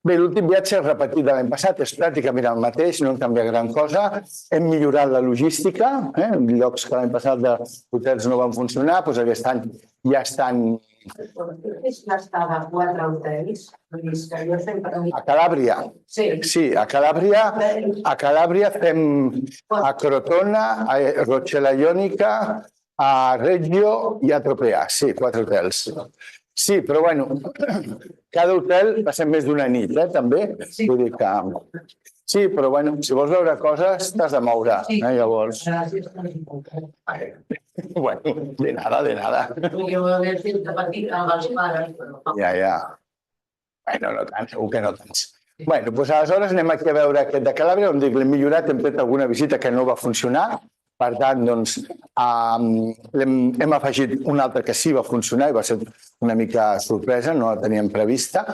Bé, l'últim viatge repetit de l'any passat és pràcticament el mateix, no hem canviat gran cosa. Hem millorat la logística, llocs que l'any passat de hotels no van funcionar, doncs aquest any ja estan... És l'estada a 4 hotels? A Calàbria. Sí, a Calàbria fem a Crotona, a Rochella Ionica, a Reggio i a Tropea. Sí, 4 hotels. Sí, però bueno, cada hotel va ser més d'una nit, també. Vull dir que... Sí, però bueno, si vols veure coses, t'has de moure, llavors... Bueno, de nada, de nada. Ja. Bueno, no tant, segur que no tants. Bueno, doncs aleshores anem aquí a veure aquest de Calàbria, on dic, l'hem millorat, hem fet alguna visita que no va funcionar. Per tant, doncs, hem afegit una altra que sí va funcionar i va ser una mica sorpresa, no la teníem prevista.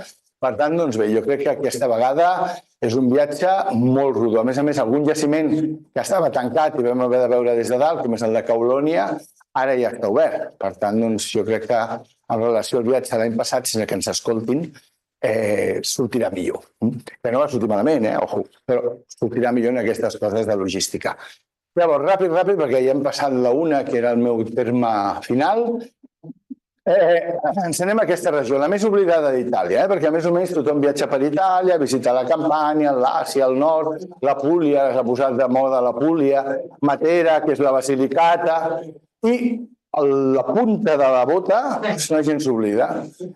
Per tant, doncs bé, jo crec que aquesta vegada és un viatge molt rodó. A més, algun jaciment que estava tancat i vam haver de veure des de dalt, com és el de Caulònia, ara ja està obert. Per tant, doncs, jo crec que en relació al viatge de l'any passat, sense que ens escoltin, sortirà millor. Que no va sortir malament, ojo, però sortirà millor en aquestes coses de logística. Llavors, ràpid, perquè ja hem passat la una, que era el meu terme final. Ens anem a aquesta regió, la més oblidada d'Itàlia, perquè més o menys tothom viatja per Itàlia, visita la Campània, l'Àsia, el nord, la Puglia, s'ha posat de moda la Puglia, Matera, que és la Basilicata, i la punta de la bota la gent s'oblida.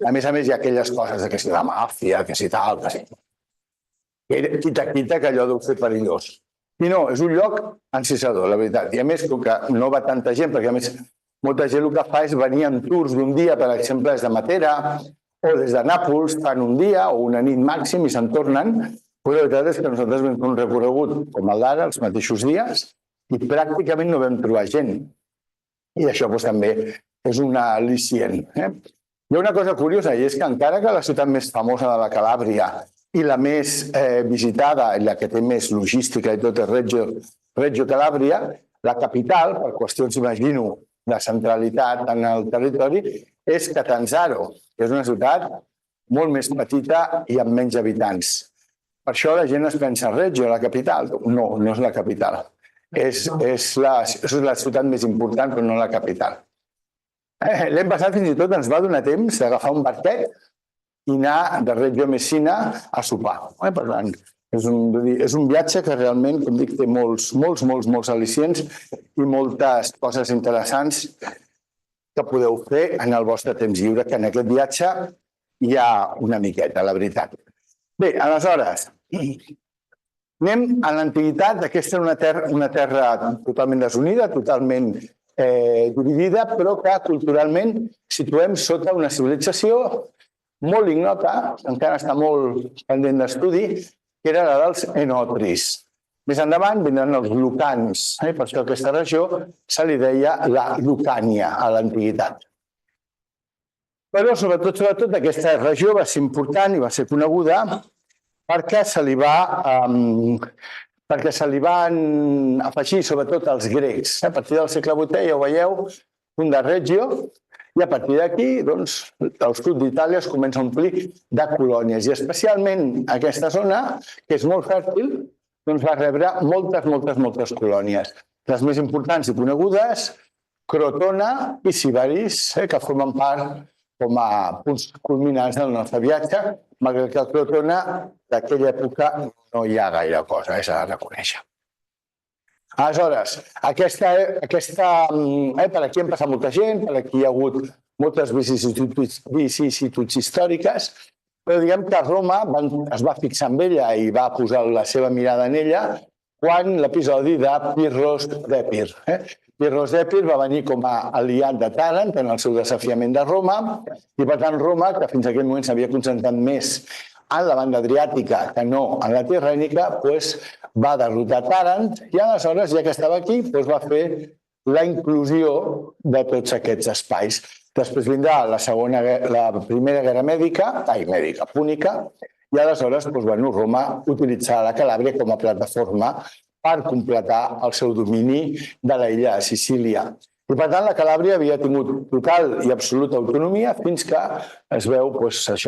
A més, hi ha aquelles coses que si la màfia, que si tal, que si... Quita, que allò deu ser perillós. I no, és un lloc encisador, la veritat. I a més, com que no va tanta gent, perquè a més molta gent el que fa és venir en tours d'un dia, per exemple, des de Matera o des de Nàpols, fan un dia o una nit màxim i se'n tornen. Però la veritat és que nosaltres vam fer un recorregut com el d'ara, els mateixos dies, i pràcticament no vam trobar gent. I això també és una al·licient. Hi ha una cosa curiosa, i és que encara que la ciutat més famosa de la Calàbria i la més visitada, la que té més logística i tot és Reggio Calàbria, la capital, per qüestions, imagino, de centralitat en el territori, és Catanzaro, que és una ciutat molt més petita i amb menys habitants. Per això la gent es pensa Reggio, la capital. No, no és la capital. És la ciutat més important, però no la capital. L'any passat fins i tot ens va donar temps d'agafar un barquet i anar de Reggio Messina a sopar. Per tant, és un viatge que realment, com dic, té molts al·licients i moltes coses interessants que podeu fer en el vostre temps lliure, que en aquest viatge hi ha una miqueta, la veritat. Bé, aleshores, anem a l'antiguitat. Aquesta era una terra totalment desunida, totalment dividida, però que culturalment situem sota una civilització molt ignota, encara està molt pendent d'estudi, que era la dels enotris. Més endavant vindran els lucans, per això aquesta regió se li deia la Lucània a l'antiguitat. Però sobretot aquesta regió va ser important i va ser coneguda perquè se li van afegir sobretot els grecs. A partir del segle VIII, ja ho veieu, un de Reggio, i a partir d'aquí, doncs, el sud d'Itàlia es comença a omplir de colònies. I especialment aquesta zona, que és molt fèrtil, doncs va rebre moltes colònies. Les més importants i conegudes, Crotona i Sibaris, que formen part com a punts culminants del nostre viatge, malgrat que a Crotona d'aquella època no hi ha gaire cosa, s'ha de reconèixer. Aleshores, per aquí han passat molta gent, per aquí hi ha hagut moltes vicissituds històriques, però diguem que Roma es va fixar en ella i va posar la seva mirada en ella quan l'episodi de Pirros d'Epir. Pirros d'Epir va venir com a aliat de Tàrent en el seu desafiament de Roma i, per tant, Roma, que fins a aquell moment s'havia concentrat més en la banda adriàtica que no en la tirrènica, va derrotar Tàrent i aleshores, ja que estava aquí, va fer la inclusió de tots aquests espais. Després vindrà la Primera Guerra Púnica, i aleshores Roma utilitzarà la Calàbria com a plataforma per completar el seu domini de l'illa de Sicília. I, per tant, la Calàbria havia tingut total i absoluta autonomia fins que es veu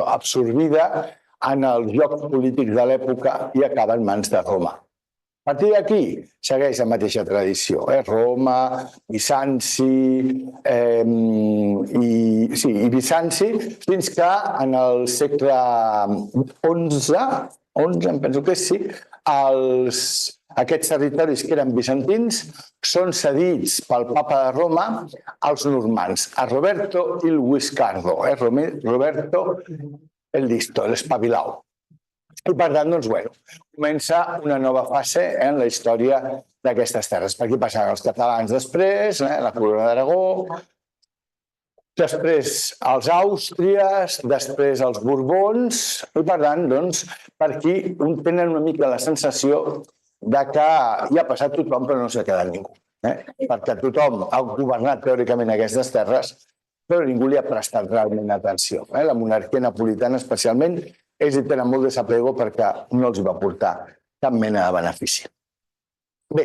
absorbida en els jocs polítics de l'època i acaba en mans de Roma. A partir d'aquí segueix la mateixa tradició, Roma, Bizanci i Bizanci, fins que en el segle XI, em penso que sí, aquests territoris que eren bizantins són cedits pel papa de Roma als normands, a Roberto il Guiscardo, Roberto el listo, l'espavilau. I per tant, doncs, comença una nova fase en la història d'aquestes terres. Per aquí passaven els catalans després, la corona d'Aragó, després els àustries, després els borbons, i per tant, doncs, per aquí tenen una mica la sensació de que hi ha passat tothom però no s'ha quedat ningú. Perquè tothom ha governat teòricament aquestes terres, però ningú li ha prestat realment atenció. La monarquia napolitana especialment, ells hi tenen molt desapego perquè no els va portar cap mena de benefici. Bé,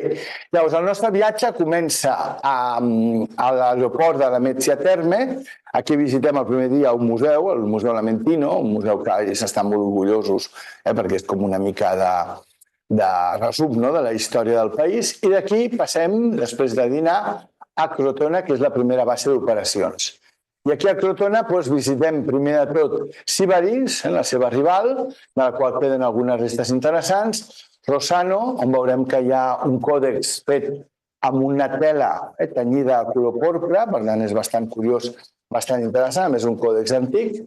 llavors el nostre viatge comença a l'aeroport de Lamezia Terme. Aquí visitem el primer dia un museu, el Museu Lamentino, un museu que ells estan molt orgullosos perquè és com una mica de resum de la història del país. I d'aquí passem, després de dinar, a Crotona, que és la primera base d'operacions. I aquí a Crotona visitem primer de tot Sybaris, la seva rival, de la qual queden algunes restes interessants, Rossano, on veurem que hi ha un còdex fet amb una tela tenyida a color porpra, per tant és bastant curiós, bastant interessant, a més un còdex antic.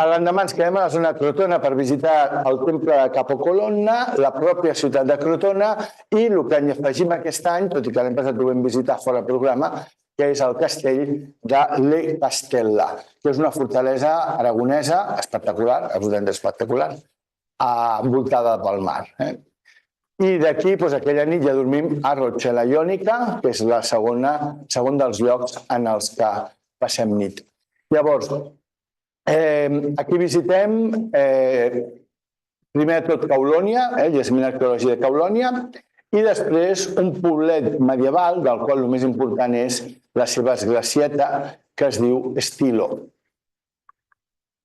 L'endemà ens quedem a la zona de Crotona per visitar el temple de Capocolonna, la pròpia ciutat de Crotona i el que hi afegim aquest any, tot i que l'any passat ho vam visitar fora del programa, que és el castell de Le Castella, que és una fortalesa aragonesa espectacular, absolutament espectacular, envoltada pel mar. I d'aquí, aquella nit ja dormim a Roccella Ionica, que és el segon dels llocs en els que passem nit. Llavors, aquí visitem primer de tot Caulònia, el jaciment arqueològic de Caulònia, i després un poblet medieval, del qual el més important és la seva esglacieta, que es diu Stilo.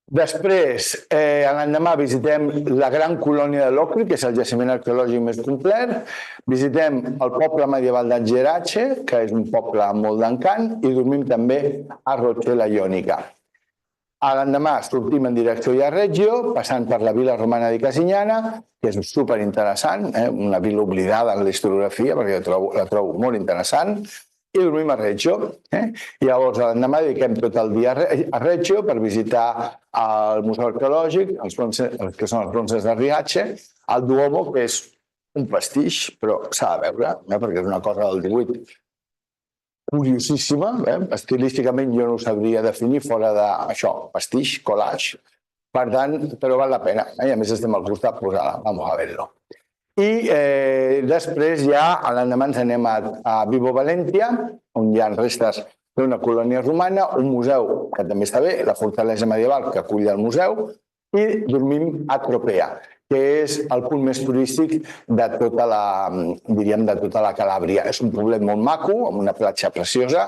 Després, l'endemà visitem la gran colònia de Locri, que és el jaciment arqueològic més complet. Visitem el poble medieval d'Angerace, que és un poble amb molt d'encant, i dormim també a Roccella Ionica. L'endemà sortim en direcció a Reggio, passant per la vila romana di Casignana, que és superinteressant, una vila oblidada en la historiografia, perquè la trobo molt interessant, i dormim a Reggio. Llavors, l'endemà dediquem tot el dia a Reggio per visitar el Museu Arqueològic, que són els bronzes de Riace, el Duomo, que és un pastix, però s'ha de veure, perquè és una cosa del 18 curiosíssima, estilísticament jo no ho sabria definir fora d'això, pastix, collage, per tant, però val la pena, i a més estem al costat, doncs ara, vamos a verlo. I després ja, l'endemà ens anem a Vibo Valentia, on hi ha restes d'una colònia romana, un museu que també està bé, la fortalesa medieval que acull el museu, i dormim a Tropea, que és el punt més turístic de tota la Calàbria. És un poblet molt maco, amb una platja preciosa.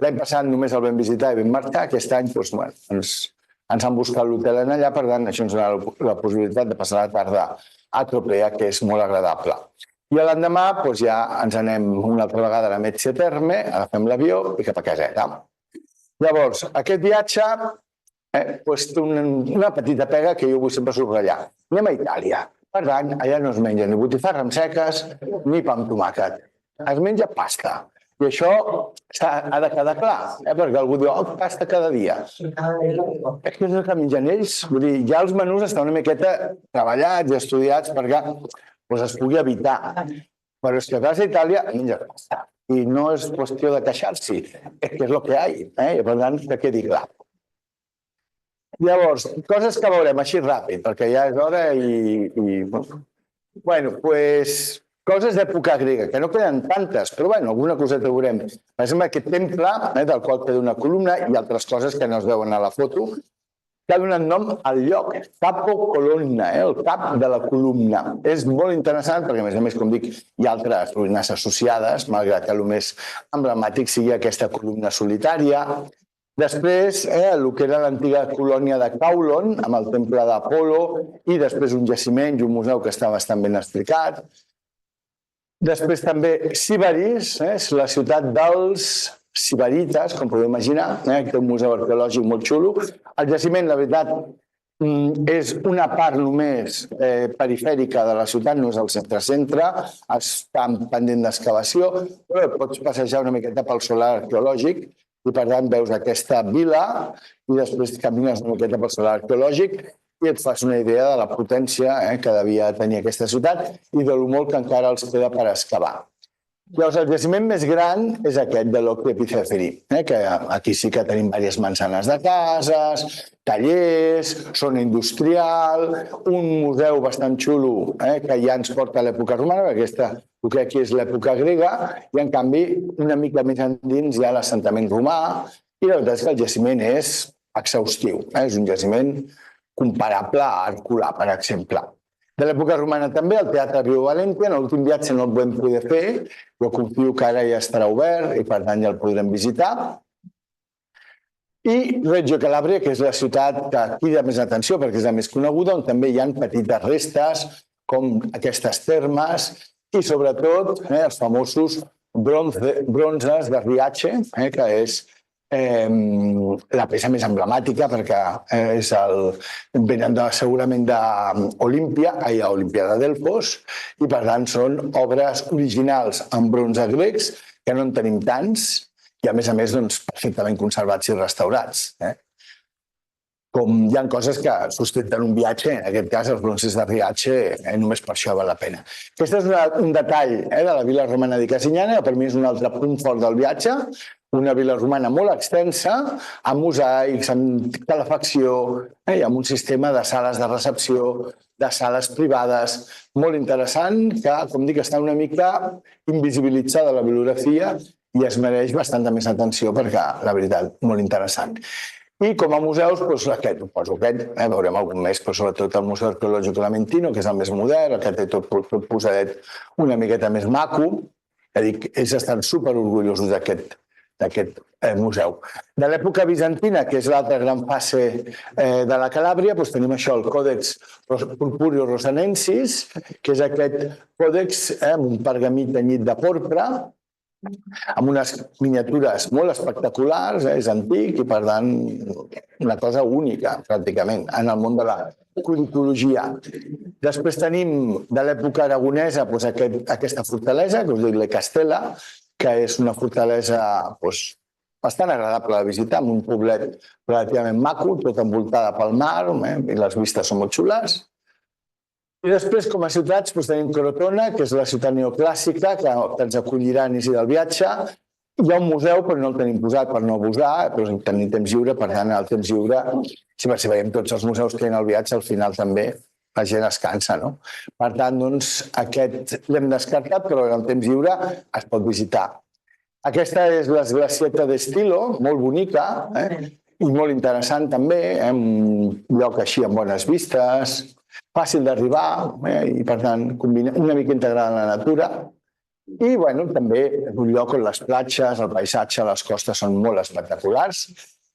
L'any passat només el vam visitar i vam marxar. Aquest any ens han buscat l'hotel allà, per tant, això ens dona la possibilitat de passar la tarda a Tropea, que és molt agradable. I l'endemà ja ens anem una altra vegada a Lamezia Terme, agafem l'avió i cap a caseta. Llavors, aquest viatge té una petita pega que jo vull sempre subratllar. Anem a Itàlia. Per tant, allà no es menja ni botifarra amb seques ni pa amb tomàquet. Es menja pasta. I això ha de quedar clar, perquè algú diu, pasta cada dia. És que és el que mengen ells. Vull dir, ja els menús estan una miqueta treballats i estudiats perquè es pugui evitar. Però és que vas a Itàlia i menges pasta. I no és qüestió de queixar-s'hi, és que és el que hi ha. I per tant, que quedi clar. Llavors, coses que veurem així ràpid, perquè ja és hora i... Bueno, doncs, coses d'època grega, que no queden tantes, però bueno, alguna coseta veurem. Per exemple, aquest temple, del qual queda una columna, i altres coses que no es veuen a la foto, que ha donat nom al lloc, Capo Colonna, el cap de la columna. És molt interessant perquè, a més, com dic, hi ha altres ruïnes associades, malgrat que el més emblemàtic sigui aquesta columna solitària. Després, el que era l'antiga colònia de Caulon, amb el temple d'Apolo, i després un jaciment i un museu que està bastant ben explicat. Després també Sibaris, és la ciutat dels sibarites, com podeu imaginar, que té un museu arqueològic molt xulo. El jaciment, la veritat, és una part només perifèrica de la ciutat, no és el centre-centre, està pendent d'excavació, però pots passejar una miqueta pel solar arqueològic i per tant veus aquesta vila i després camines una miqueta pel solar arqueològic i et fas una idea de la potència que devia tenir aquesta ciutat i de lo molt que encara els queda per excavar. Llavors, el jaciment més gran és aquest de l'Ocre Epicèferi, que aquí sí que tenim diverses manzanes de cases, tallers, zona industrial, un museu bastant xulo que ja ens porta a l'època romana, perquè el que aquí és l'època grega, i en canvi una mica més endins hi ha l'assentament romà, i la veritat és que el jaciment és exhaustiu, és un jaciment comparable a Arculà, per exemple. De l'època romana també, el Teatre Pio Valente, en l'últim viatge no el podem poder fer, però confio que ara ja estarà obert i per tant ja el podrem visitar. I Reggio Calabria, que és la ciutat que crida més atenció perquè és la més coneguda, on també hi ha petites restes com aquestes termes i sobretot els famosos bronzes de Riace, que és la peça més emblemàtica perquè venen segurament d'Olímpia, a Olímpia de Delfos, i per tant són obres originals en bronze grecs, que no en tenim tants, i a més perfectament conservats i restaurats. Com hi ha coses que sustenten un viatge, en aquest cas els bronzes de Riace, només per això val la pena. Aquest és un detall de la vila romana di Casignana, que per mi és un altre punt fort del viatge, una vila romana molt extensa, amb mosaics, amb calefacció, i amb un sistema de sales de recepció, de sales privades, molt interessant, que, com dic, està una mica invisibilitzada la bibliografia i es mereix bastanta més atenció perquè, la veritat, molt interessant. I com a museus, aquest, veurem algun més, però sobretot el Museu Arqueològic Lamentino, que és el més modern, el que té tot posadet una miqueta més maco. Ells estan superorgullosos d'aquest museu. De l'època bizantina, que és l'altra gran fase de la Calàbria, tenim això, el Còdex Purpurio Rosanensis, que és aquest còdex amb un pergamí tenyit de porpra, amb unes miniatures molt espectaculars, és antic i, per tant, una cosa única, pràcticament, en el món de la codicologia. Després tenim, de l'època aragonesa, aquesta fortalesa, que us dic, la Castella, que és una fortalesa bastant agradable de visitar, amb un poblet relativament maco, tot envoltada pel mar, i les vistes són molt xules. I després, com a ciutats, tenim Crotona, que és la ciutat neoclàssica, que ens acollirà a l'inici del viatge. Hi ha un museu, però no el tenim posat per no abusar, però tenim temps lliure, per tant, el temps lliure, si veiem tots els museus que hi ha al viatge, al final també la gent es cansa, no? Per tant, aquest l'hem descartat, però en el temps lliure es pot visitar. Aquesta és l'Esglacieta d'Estilo, molt bonica, i molt interessant també, un lloc així amb bones vistes, fàcil d'arribar i, per tant, una mica integrada en la natura. I, també és un lloc on les platges, el paisatge, les costes són molt espectaculars.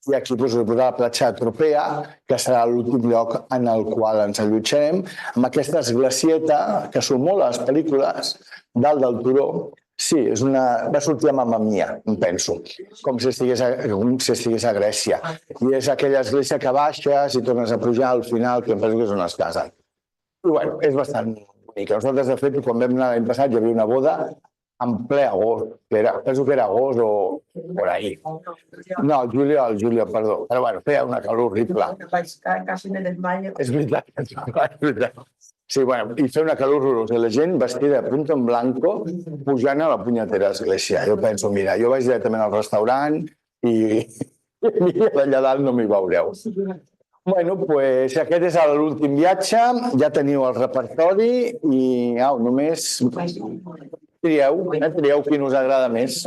I aquí us he posat la platja de Tropea, que serà l'últim lloc en el qual ens allotjarem, amb aquesta esglacieta, que surt molt a les pel·lícules, dalt del turó. Sí, va sortir a Mamma Mia, em penso, com si estigués a Grècia. I és aquella església que baixes i tornes a pujar al final, que em penso que és on es casen. I, és bastant bonic. Nosaltres, de fet, quan vam anar l'any passat, hi havia una boda en ple agost. Penso que era agost o por ahí. No, juliol, perdó. Però, feia una calor horrible. Quasi me desmayo. És veritat, és veritat. Sí, i fer una calor horrorosa. La gent vestida de punto en blanco pujant a la punyetera església. Jo penso, mira, jo vaig directament al restaurant i d'allà dalt no m'hi veureu. Aquest és l'últim viatge, ja teniu el repertori i només trieu quin us agrada més.